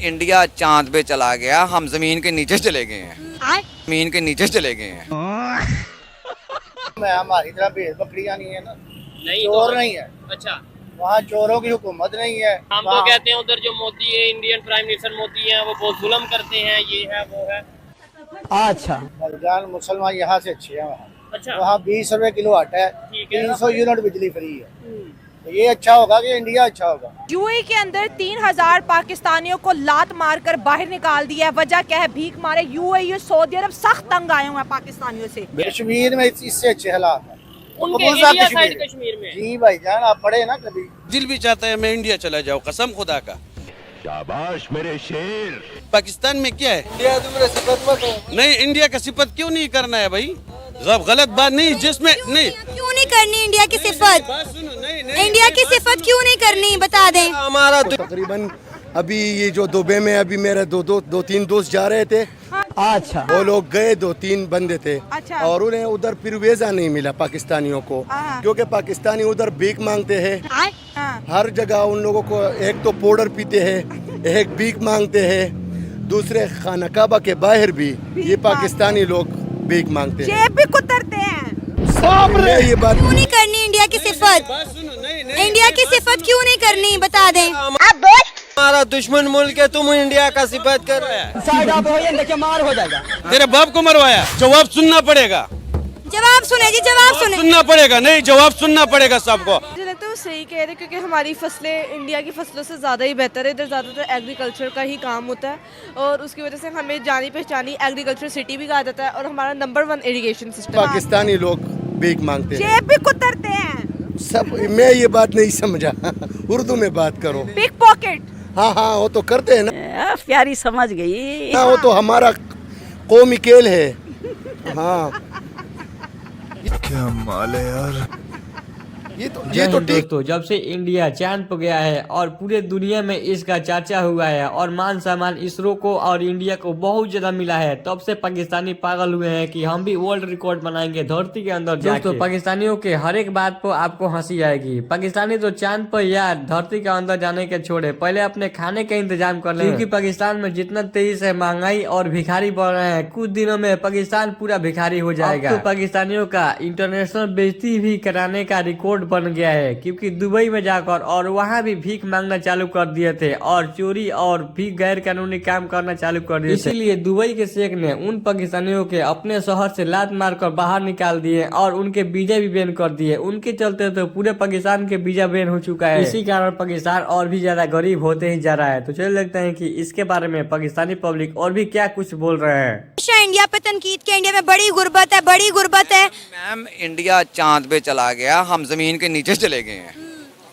India चांद पे चला गया, हम जमीन के नीचे चले गए हैं। जमीन के नीचे चले गए हैं। मैं हमारी तरह भेड़ बकरियां नहीं है ना, नहीं चोर तो नहीं है। अच्छा, वहाँ चोरों की हुकूमत नहीं है। हम तो कहते हैं उधर जो मोदी है, इंडियन प्राइम मिनिस्टर मोदी है, वो बहुत जुल्म करते हैं, ये है वो है। अच्छा, बलजान मुसलमान यहाँ से अच्छे हैं। वहाँ अच्छा, वहाँ 20 रुपए किलो आटा है, ठीक है। 300 यूनिट बिजली फ्री है। तो ये अच्छा होगा कि इंडिया अच्छा होगा। यूएई के अंदर 3000 पाकिस्तानियों को लात मारकर बाहर निकाल दिया है। वजह क्या है? भीख मारे। यूएई और सऊदी अरब सख्त तंग आए हुए हैं पाकिस्तानियों से। कश्मीर में इससे अच्छे हालात है। उनके कबूल साहब इंडिया साइड कश्मीर में। जी भाईजान, आप पढ़े ना कभी। दिल भी चाहता है मैं इंडिया चला जाऊँ, कसम खुदा का। शाबाश मेरे शेर। पाकिस्तान में क्या है? नहीं, इंडिया का सिफत क्यों नहीं करना है भाई? सब गलत बात नहीं, जिसमें नहीं क्यों नहीं करनी इंडिया की सिफत? इंडिया की सिफत क्यों नहीं करनी, बता दें। हमारा तकरीबन अभी ये जो दुबई में अभी मेरे दो तीन दोस्त जा रहे थे। अच्छा, वो लोग गए, 2-3 बंदे थे। अच्छा। और उन्हें उधर फिर वीजा नहीं मिला पाकिस्तानियों को, क्योंकि पाकिस्तानी उधर भीख मांगते हैं। हर जगह उन लोगों को एक तो पाउडर पीते हैं, एक भीख मांगते हैं, दूसरे खाना काबा के बाहर भी ये पाकिस्तानी लोग भीख मांगते हैं। जेब भी कुतरते हैं। ये बात क्यों नहीं करनी इंडिया की सिफत? इंडिया की सिफत क्यों नहीं करनी, बता दें। हमारा दुश्मन मुल्क है, तुम इंडिया का सिफत कर रहे हैं। साइड आप हो या देखिए मार हो जाएगा। तेरे बाप को मरवाया, जवाब सुनना पड़ेगा। जवाब सुने जी, जवाब सुने। सुनना पड़ेगा, नहीं जवाब सुनना पड़ेगा सबको। मुझे लगता है वो सही कह रहे, क्योंकि हमारी फसलें इंडिया की फसलों से ज़्यादा ही बेहतर है। इधर ज़्यादातर एग्रीकल्चर का ही काम होता है और उसकी वजह से हमें जानी पहचानी एग्रीकल्चर सिटी भी कहा जाता है और हमारा नंबर 1 इरिगेशन सिस्टम। पाकिस्तानी लोग भीख मांगते हैं। जेब भी कुतरते हैं। सब मैं ये बात नहीं समझा। उर्दू में बात करो। Pickpocket. हाँ हाँ, वो तो करते हैं ना। प्यारी समझ गई। हाँ, वो तो हमारा कौमी खेल है। हाँ, क्या माल है यार। ये तो ठीक। दोस्तों, जब से इंडिया चांद पर गया है और पूरे दुनिया में इसका चर्चा हुआ है और मान सम्मान इसरो को और इंडिया को बहुत ज्यादा मिला है, तब से पाकिस्तानी पागल हुए हैं कि हम भी वर्ल्ड रिकॉर्ड बनाएंगे धरती के अंदर जाके। दोस्तों, पाकिस्तानियों के हर एक बात पर आपको हंसी आएगी। पाकिस्तानी तो चांद पर या धरती के अंदर जाने के छोड़े, पहले अपने खाने का इंतजाम कर ले, क्योंकि पाकिस्तान में जितना तेजी से महंगाई और भिखारी बढ़ रहे हैं, कुछ दिनों में पाकिस्तान पूरा भिखारी हो जाएगा। तो पाकिस्तानियों का इंटरनेशनल बेइज्जती भी कराने का रिकॉर्ड बन गया है, क्योंकि दुबई में जाकर और वहां भी भीख मांगना चालू कर दिए थे और चोरी और भी गैर कानूनी काम करना चालू कर दिए थे। इसीलिए दुबई के शेख ने उन पाकिस्तानियों के अपने शहर से लात मारकर बाहर निकाल दिए और उनके वीजा भी बैन कर दिए। उनके चलते तो पूरे पाकिस्तान के वीजा बैन हो चुका है। इसी कारण पाकिस्तान और भी ज्यादा गरीब होते ही जा रहा है। तो चलिए लगता है कि इसके बारे में पाकिस्तानी पब्लिक और भी क्या कुछ बोल रहे हैं। इंडिया पे तनकीद के, इंडिया में बड़ी गुर्बत है, बड़ी गुर्बत है। मैम, इंडिया चांद पे चला गया, हम जमीन के नीचे चले गए हैं।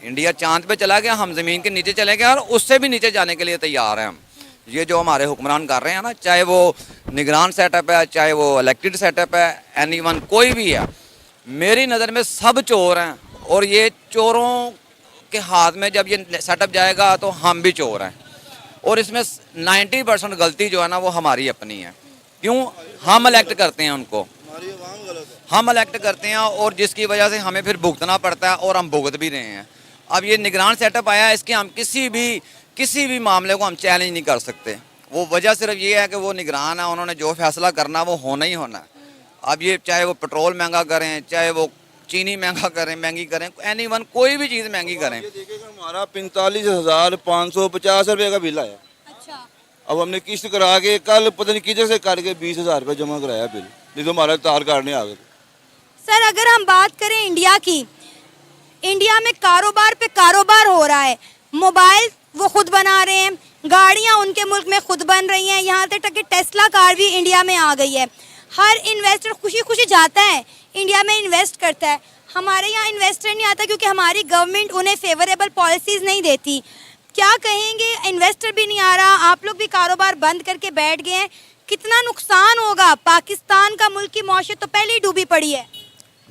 इंडिया चांद पे चला गया, हम जमीन के नीचे चले गए और उससे भी नीचे जाने के लिए तैयार हैं हम। ये जो हमारे हुक्मरान कर रहे हैं ना, चाहे वो निगरान सेटअप है, चाहे वो इलेक्टेड सेटअप है, एनीवन कोई भी है, मेरी नज़र में सब चोर हैं। और ये चोरों के हाथ में जब ये सेटअप जाएगा तो हम भी चोर हैं। और इसमें 90% गलती जो है ना वो हमारी अपनी है। क्यों? हम इलेक्ट करते हैं उनको, हम इलेक्ट करते हैं और जिसकी वजह से हमें फिर भुगतना पड़ता है और हम भुगत भी रहे हैं। अब ये निगरान सेटअप आया, इसके हम किसी भी मामले को हम चैलेंज नहीं कर सकते। वो वजह सिर्फ ये है कि वो निगरान है, उन्होंने जो फैसला करना वो होना ही होना है। अब ये चाहे वो पेट्रोल महंगा करें, चाहे वो चीनी महंगी करें, एनीवन कोई भी चीज़ महंगी करें। हमारा 45,550 रुपये का बिल आया। अब हमने किस्त करा के कल पता नहीं किधर से करके 20,000 रुपये जमा कराया बिल, नहीं तो हमारा तार काटने आ गए। सर, अगर हम बात करें इंडिया की, इंडिया में कारोबार पे कारोबार हो रहा है। मोबाइल वो खुद बना रहे हैं, गाड़ियां उनके मुल्क में खुद बन रही हैं, यहाँ तक कि टेस्ला कार भी इंडिया में आ गई है। हर इन्वेस्टर खुशी खुशी जाता है इंडिया में इन्वेस्ट करता है। हमारे यहाँ इन्वेस्टर नहीं आता क्योंकि हमारी गवर्नमेंट उन्हें फेवरेबल पॉलिसीज़ नहीं देती। क्या कहेंगे, इन्वेस्टर भी नहीं आ रहा, आप लोग भी कारोबार बंद करके बैठ गए हैं। कितना नुकसान होगा? पाकिस्तान का मुल्क की मौशियत तो पहले ही डूबी पड़ी है।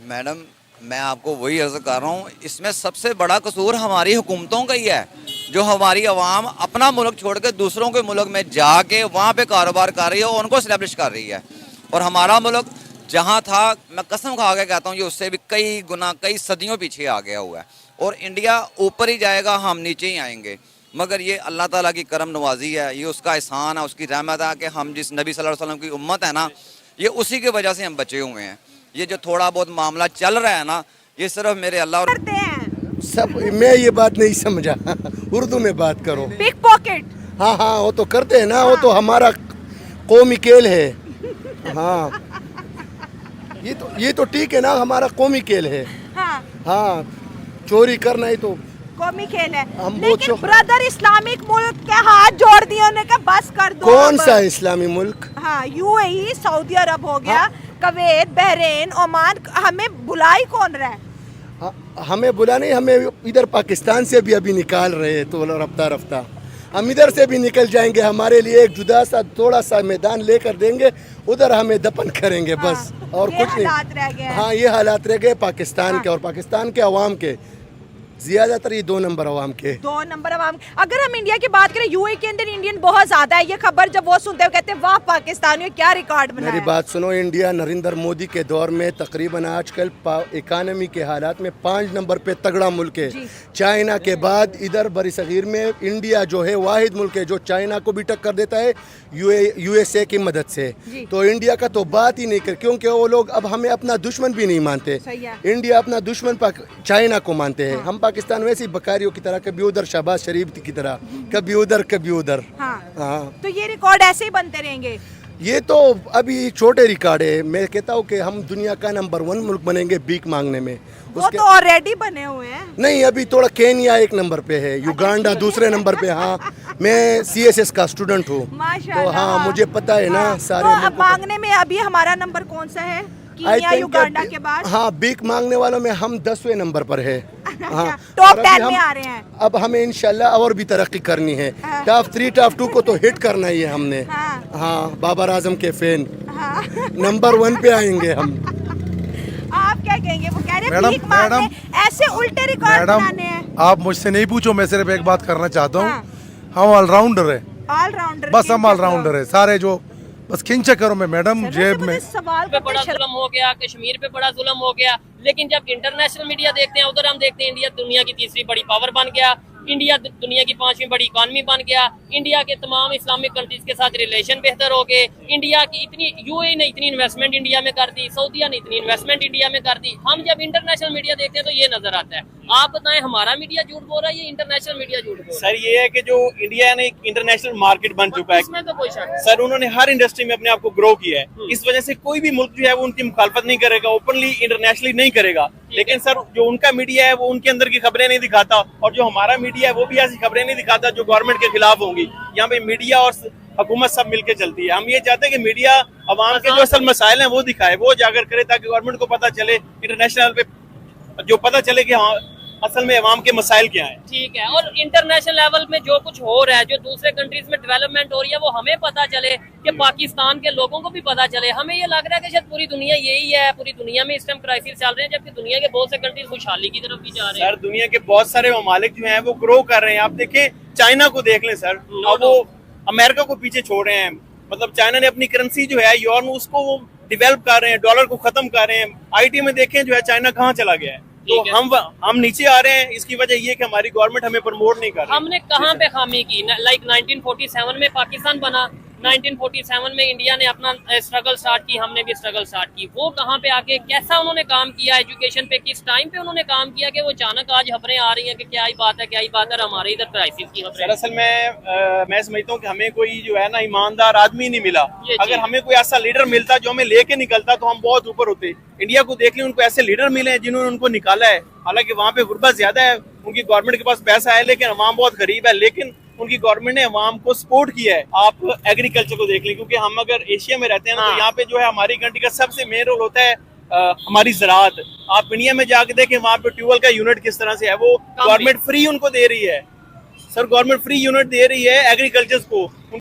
मैडम, मैं आपको वही अर्ज कर रहा हूँ, इसमें सबसे बड़ा कसूर हमारी हुकूमतों का ही है, जो हमारी आवाम अपना मुल्क छोड़ के दूसरों के मुल्क में जाके वहाँ पे कारोबार कर रही है और उनको इस्टेब्लिश कर रही है। और हमारा मुल्क जहाँ था, मैं कसम खा के कहता हूँ, ये उससे भी कई गुना, कई सदियों पीछे आ गया हुआ है। और इंडिया ऊपर ही जाएगा, हम नीचे ही आएंगे। मगर ये अल्लाह ताला की करम नवाजी है, ये उसका एहसान है, उसकी रहमत है कि हम जिस नबी सल्लल्लाहु अलैहि वसल्लम की उम्मत है ना, ये उसी की वजह से हम बचे हुए हैं। ये जो थोड़ा बहुत मामला चल रहा है ना, ये सिर्फ मेरे अल्लाह और सब मैं ये बात नहीं समझा उर्दू में बात करो। पिक पॉकेट, हाँ हाँ वो तो करते हैं ना, वो तो हमारा कौमी खेल है। हाँ ये तो ठीक है ना, हमारा कौमी खेल है। हाँ हाँ चोरी करना ही तो कौमी खेल है। हम लेकिन ब्रदर इस्लामिक मुल्क के हाथ जोड़ दिए, उन्होंने कहा बस कर दो। कौन सा इस्लामी मुल्क? हाँ यूएई, सऊदी अरब हो गया, कुवैत, बहरीन, ओमान, हमें बुला ही कौन रहा है? हमें बुला नहीं, हमें इधर पाकिस्तान से भी अभी निकाल रहे हैं, तो रफ्ता रफ्ता हम इधर से भी निकल जाएंगे। हमारे लिए एक जुदा सा थोड़ा सा मैदान लेकर देंगे, उधर हमें दफन करेंगे बस। और कुछ नहीं। रह गए। हाँ ये हालात रह गए पाकिस्तान के, और पाकिस्तान के अवाम के, ज्यादातर ये 2 नंबर अवाम के। 2 नंबर अवाम। अगर हम इंडिया की बात करें, यूएई के अंदर इंडियन बहुत ज्यादा है। ये खबर जब वो सुनते हैं कहते हैं वाह पाकिस्तानियों क्या रिकॉर्ड बनाया। मेरी बात सुनो, इंडिया नरेंद्र मोदी के दौर में तकरीबन आजकल इकानमी के हालात में 5 नंबर पे तगड़ा मुल्क है। चाइना के बाद इधर बरसगीर में इंडिया जो है वाहिद मुल्क है जो चाइना को भी टक्कर देता है यूएसए की मदद से। तो इंडिया का तो बात ही नहीं कर, क्योंकि वो लोग अब हमें अपना दुश्मन भी नहीं मानते। इंडिया अपना दुश्मन चाइना को मानते हैं। हम पाकिस्तान वैसी बकारियों की तरह, कभी उधर शहबाज शरीफ की तरह, कभी उधर कभी उधर। हाँ तो ये रिकॉर्ड ऐसे ही बनते रहेंगे। ये तो अभी छोटे रिकॉर्ड है। मैं कहता हूँ कि हम दुनिया का नंबर 1 मुल्क बनेंगे भीख मांगने में। वो तो ऑलरेडी बने हुए हैं। नहीं, अभी थोड़ा केन्या 1 नंबर पे है, युगांडा दूसरे नंबर पे। हाँ मैं CSS का स्टूडेंट हूँ, तो हाँ मुझे पता है ना सारे। तो अब मांगने में अभी हमारा नंबर कौन सा है? कीनिया, युगांडा के बाद? हाँ भीख मांगने वालों में हम 10वें नंबर पर है। हाँ टॉप 10 में आ रहे हैं। अब हमें इंशाल्लाह और भी तरक्की करनी है। टॉप 3 टॉप 2 को तो हिट करना ही है हमने। हाँ बाबर आजम के फैन, नंबर 1 पे आएंगे हम। आप क्या कहेंगे? वो कह रहे हैं भीख मांगने, ऐसे उल्टे रिकॉर्ड बनाने हैं। आप मुझसे नहीं पूछो, मैं सिर्फ एक बात करना चाहता हूँ। हम ऑलराउंडर है, ऑलराउंडर बस हम ऑलराउंडर है सारे। जो बस खिंचा करो मैं मैडम जेब में। सवाल पे बड़ा जुल्म हो गया, कश्मीर पे बड़ा जुल्म हो गया, लेकिन जब इंटरनेशनल मीडिया देखते हैं उधर हम देखते हैं इंडिया दुनिया की 3री बड़ी पावर बन गया, इंडिया दुनिया की 5वीं बड़ी इकॉनमी बन गया, इंडिया के तमाम इस्लामिक कंट्रीज के साथ रिलेशन बेहतर हो गए, इंडिया की इतनी यूएई ने इतनी इन्वेस्टमेंट इंडिया में कर दी, सऊदीया ने इतनी इन्वेस्टमेंट इंडिया में कर दी। हम जब इंटरनेशनल मीडिया देखते हैं तो ये नजर आता है। आप बताएं हमारा मीडिया झूठ बोल रहा है या इंटरनेशनल मीडिया झूठ बोल रहा है? सर ये है कि जो इंडिया ने एक इंटरनेशनल मार्केट बन चुका है, इसमें तो कोई शक नहीं। सर उन्होंने हर इंडस्ट्री में अपने आप को ग्रो किया है। इस वजह से कोई भी मुल्क जो है वो उनकी मुखालफत नहीं करेगा, ओपनली इंटरनेशनली नहीं करेगा। लेकिन सर जो उनका मीडिया है वो उनके अंदर की खबरें नहीं दिखाता, और जो हमारा मीडिया है वो भी ऐसी खबरें नहीं दिखाता जो गवर्नमेंट के खिलाफ होंगी। यहाँ पे मीडिया और हुकूमत सब मिलके चलती है। हम ये चाहते हैं कि मीडिया अवाम के जो असल मसाइल हैं वो दिखाए, वो जाकर करे, ताकि गवर्नमेंट को पता चले, इंटरनेशनल पे जो पता चले कि हाँ असल में अवाम के मसाइल क्या हैं। ठीक है, और इंटरनेशनल लेवल में जो कुछ हो रहा है, जो दूसरे कंट्रीज में डेवलपमेंट हो रही है, वो हमें पता चले, कि पाकिस्तान के लोगों को भी पता चले। हमें ये लग रहा है कि शायद पूरी दुनिया यही है, पूरी दुनिया में इस टाइम क्राइसिस चल रहे हैं, जबकि दुनिया के बहुत से कंट्रीज खुशहाली की तरफ भी जा रहे हैं। सर दुनिया के बहुत सारे ममालिक जो हैं वो ग्रो कर रहे हैं। आप देखें चाइना को देख लें सर, अब वो अमेरिका को पीछे छोड़ रहे हैं। मतलब चाइना ने अपनी करेंसी जो है युआन, उसको वो डेवलप कर रहे हैं, डॉलर को खत्म कर रहे हैं। IT में देखें जो है चाइना कहाँ चला गया है। तो हम नीचे आ रहे हैं। इसकी वजह ये कि हमारी गवर्नमेंट हमें प्रमोट नहीं कर रही। हमने कहाँ पे खामी की? लाइक 1947 में पाकिस्तान बना, 1947 में इंडिया ने अपना स्ट्रगल स्टार्ट की, हमने भी स्ट्रगल स्टार्ट की। वो कहाँ पे आके कैसा उन्होंने काम किया एजुकेशन पे, किस टाइम पे उन्होंने काम किया कि वो अचानक आज खबरें आ रही हैं कि क्या ही बात है, क्या ही बात है, हमारे इधर क्राइसिस की खबरें। दरअसल मैं समझता हूँ कि हमें कोई जो है ना ईमानदार आदमी नहीं मिला। अगर हमें कोई ऐसा लीडर मिलता जो हमें लेके निकलता तो हम बहुत ऊपर होते। इंडिया को देख लें, उनको ऐसे लीडर मिले हैं जिन्होंने उनको निकाला है। हालांकि वहाँ पे गुर्बत ज्यादा है, उनकी गवर्नमेंट के पास पैसा है, लेकिन अवाम बहुत गरीब है। लेकिन उनकी गवर्नमेंट ने अवाम को सपोर्ट किया है। आप एग्रीकल्चर को देख लें, क्योंकि हम अगर एशिया में रहते हैं ना, तो यहाँ पे जो है हमारी कंट्री का सबसे मेन रोल होता है हमारी ज़राअत। आप इंडिया में जाके देखें वहाँ पे ट्यूबवेल का यूनिट किस तरह से है, वो गवर्नमेंट फ्री उनको दे रही है। सर गवर्नमेंट फ्री यूनिट दे रही है एग्रीकल्चर को।